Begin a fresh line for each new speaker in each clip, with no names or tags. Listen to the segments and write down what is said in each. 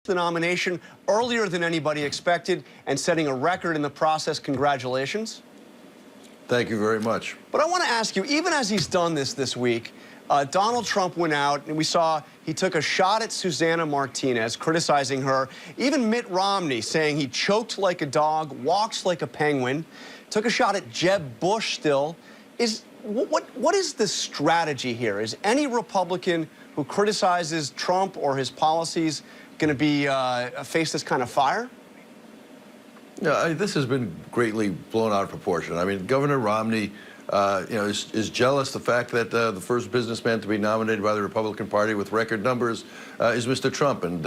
the nomination earlier than anybody expected and setting a record in the process. Congratulations.
Thank you very much.
But I want to ask you, even as he's done this week, Donald Trump went out and we saw he took a shot at Susana Martinez, criticizing her. Even Mitt Romney saying he choked like a dog, walks like a penguin. Took a shot at Jeb Bush still. What is the strategy here? Is any Republican who criticizes Trump or his policies going to be face this kind of fire?
No, this has been greatly blown out of proportion. I mean, Governor Romney, is jealous the fact that the first businessman to be nominated by the Republican Party with record numbers is Mr. Trump, and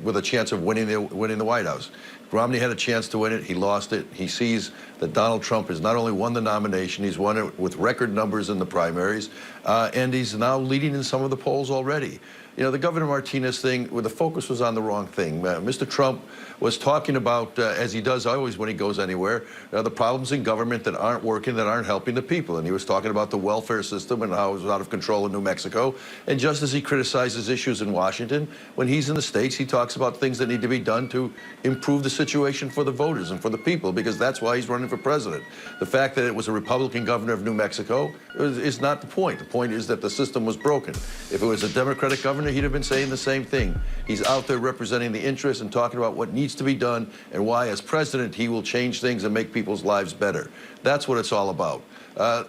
with a chance of winning the White House. Romney had a chance to win it. He lost it. He sees that Donald Trump has not only won the nomination, he's won it with record numbers in the primaries, and he's now leading in some of the polls already. You know, the Governor Martinez thing, where the focus was on the wrong thing. Mr. Trump was talking about, as he does always when he goes anywhere, the problems in government that aren't working, that aren't helping the people. And he was talking about the welfare system and how it was out of control in New Mexico. And just as he criticizes issues in Washington, when he's in the States, he talks about things that need to be done to improve the situation for the voters and for the people, because that's why he's running for president. The fact that it was a Republican governor of New Mexico is not the point. The point is that the system was broken. If it was a Democratic governor, he'd have been saying the same thing. He's out there representing the interests and talking about what needs to be done and why, as president, he will change things and make people's lives better. That's what it's all about.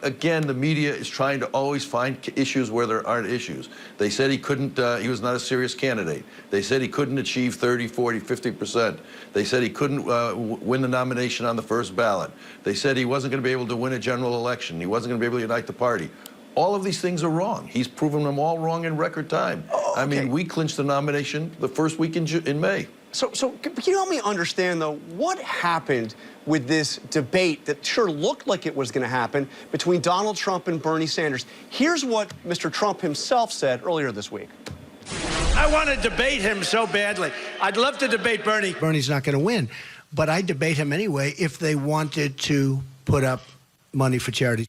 Again, the media is trying to always find issues where there aren't issues. They said he couldn't, he was not a serious candidate. They said he couldn't achieve 30, 40, 50%. They said he couldn't win the nomination on the first ballot. They said he wasn't going to be able to win a general election. He wasn't going to be able to unite the party. All of these things are wrong. He's proven them all wrong in record time. Oh, okay. I mean, we clinched the nomination the first week in May.
So can you help me understand, though, what happened with this debate that sure looked like it was going to happen between Donald Trump and Bernie Sanders? Here's what Mr. Trump himself said earlier this week.
I want to debate him so badly. I'd love to debate Bernie.
Bernie's not going to win, but I'd debate him anyway if they wanted to put up money for charity.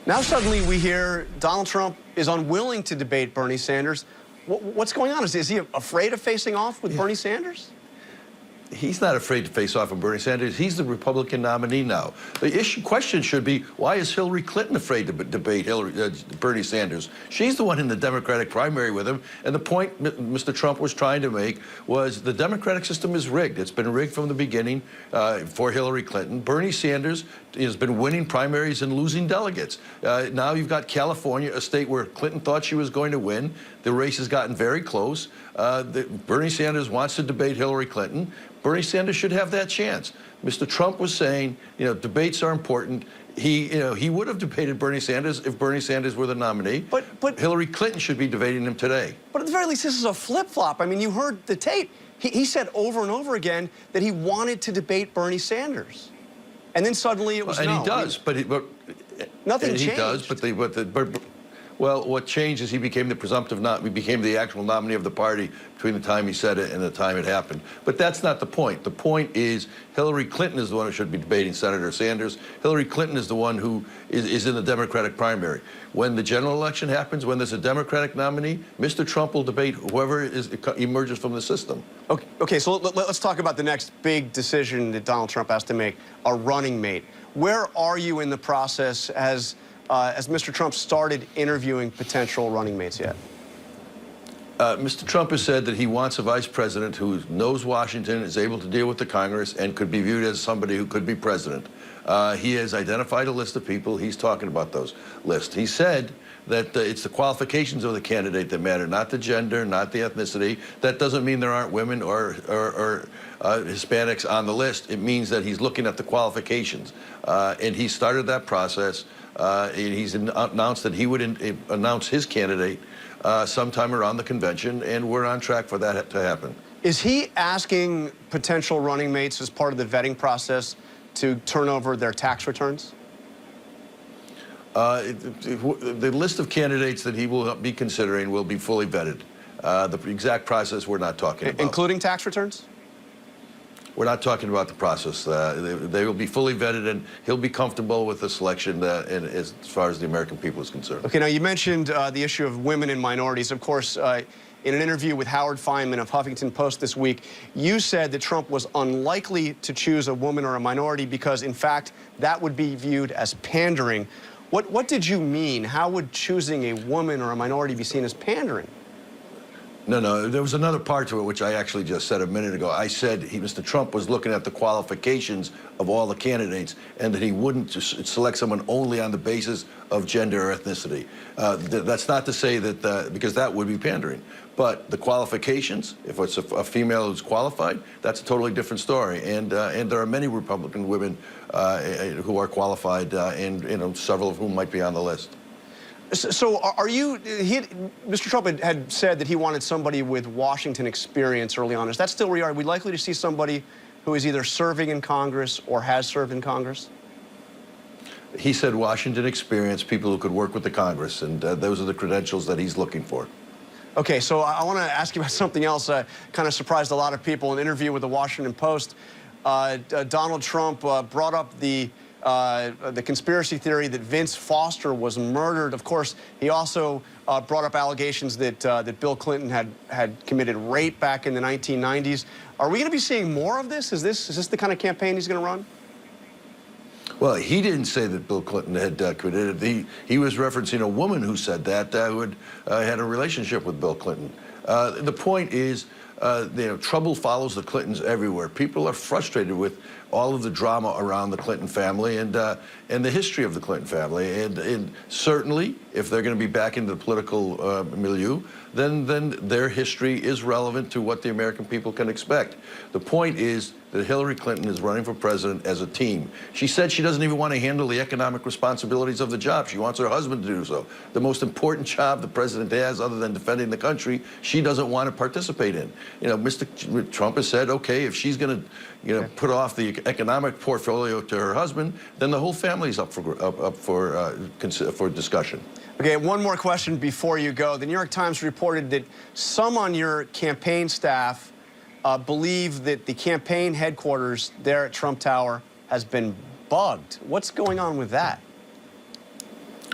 Now suddenly we hear Donald Trump is unwilling to debate Bernie Sanders. What's going on? Is he afraid of facing off with Bernie Sanders?
He's not afraid to face off with Bernie Sanders. He's the Republican nominee now. The question should be, why is Hillary Clinton afraid to debate Bernie Sanders? She's the one in the Democratic primary with him. And the point Mr. Trump was trying to make was the Democratic system is rigged. It's been rigged from the beginning for Hillary Clinton. Bernie Sanders has been winning primaries and losing delegates. Now you've got California, a state where Clinton thought she was going to win. The race has gotten very close. Bernie Sanders wants to debate Hillary Clinton. Bernie Sanders should have that chance. Mr. Trump was saying, debates are important. He would have debated Bernie Sanders if Bernie Sanders were the nominee. But Hillary Clinton should be debating him today.
But at the very least, this is a flip-flop. I mean, you heard the tape. He said over and over again that he wanted to debate Bernie Sanders. And then suddenly it was
no.
And
he does, but
nothing changed.
He does, well, what changed is he became the presumptive he became the actual nominee of the party between the time he said it and the time it happened. But that's not the point. The point is Hillary Clinton is the one who should be debating Senator Sanders. Hillary Clinton is the one who is in the Democratic primary. When the general election happens, when there's a Democratic nominee, Mr. Trump will debate whoever emerges from the system.
Okay, so let's talk about the next big decision that Donald Trump has to make, a running mate. Where are you in the process as Mr. Trump started interviewing potential running mates yet?
Mr. Trump has said that he wants a vice president who knows Washington, is able to deal with the Congress, and could be viewed as somebody who could be president. He has identified a list of people. He's talking about those lists. He said that it's the qualifications of the candidate that matter, not the gender, not the ethnicity. That doesn't mean there aren't women or Hispanics on the list. It means that he's looking at the qualifications. And he started that process. He's announced that he would announce his candidate sometime around the convention, and we're on track for that to happen.
Is he asking potential running mates as part of the vetting process to turn over their tax returns?
The list of candidates that he will be considering will be fully vetted. The exact process we're not talking about.
Including tax returns?
We're not talking about the process. They will be fully vetted, and he'll be comfortable with the selection as far as the American people is concerned.
Okay, now you mentioned the issue of women and minorities. Of course, in an interview with Howard Fineman of Huffington Post this week, you said that Trump was unlikely to choose a woman or a minority because, in fact, that would be viewed as pandering. What did you mean? How would choosing a woman or a minority be seen as pandering?
No, there was another part to it, which I actually just said a minute ago. I said Mr. Trump was looking at the qualifications of all the candidates and that he wouldn't select someone only on the basis of gender or ethnicity. That's not to say that, because that would be pandering. But the qualifications, if it's a female who's qualified, that's a totally different story. And there are many Republican women who are qualified, and several of whom might be on the list.
So are you, Mr. Trump had said that he wanted somebody with Washington experience early on. Is that still where you are? Are we likely to see somebody who is either serving in Congress or has served in Congress?
He said Washington experience, people who could work with the Congress, and those are the credentials that he's looking for.
Okay, so I want to ask you about something else that kind of surprised a lot of people. In an interview with the Washington Post, Donald Trump brought up the conspiracy theory that Vince Foster was murdered. Of course, he also brought up allegations that Bill Clinton had committed rape back in the 1990s. Are we going to be seeing more of this? Is this the kind of campaign he's going to run?
Well, he didn't say that Bill Clinton had committed it. He was referencing a woman who said that, who had a relationship with Bill Clinton. The point is, trouble follows the Clintons everywhere. People are frustrated with all of the drama around the Clinton family and the history of the Clinton family. And certainly, if they're going to be back into the political milieu, then their history is relevant to what the American people can expect. The point is that Hillary Clinton is running for president as a team. She said she doesn't even want to handle the economic responsibilities of the job. She wants her husband to do so. The most important job the president has, other than defending the country, she doesn't want to participate in. Mr. Trump has said, okay, if she's going to, put off the economic portfolio to her husband, then the whole family's up for discussion.
Okay, one more question before you go. The New York Times reported that some on your campaign staff believe that the campaign headquarters there at Trump Tower has been bugged. What's going on with that?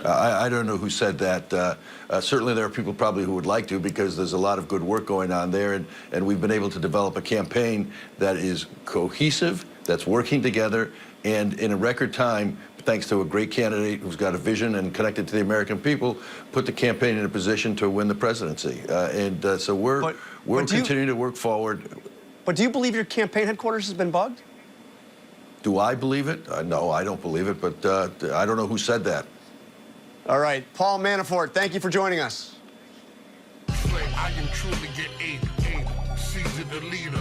I don't know who said that. Certainly there are people probably who would like to, because there's a lot of good work going on there, and we've been able to develop a campaign that is cohesive, that's working together, and in a record time, thanks to a great candidate who's got a vision and connected to the American people, put the campaign in a position to win the presidency. So we're continuing to work forward.
But do you believe your campaign headquarters has been bugged?
Do I believe it? No, I don't believe it, but I don't know who said that.
All right, Paul Manafort, thank you for joining us.
I can truly get aide, Caesar the leader.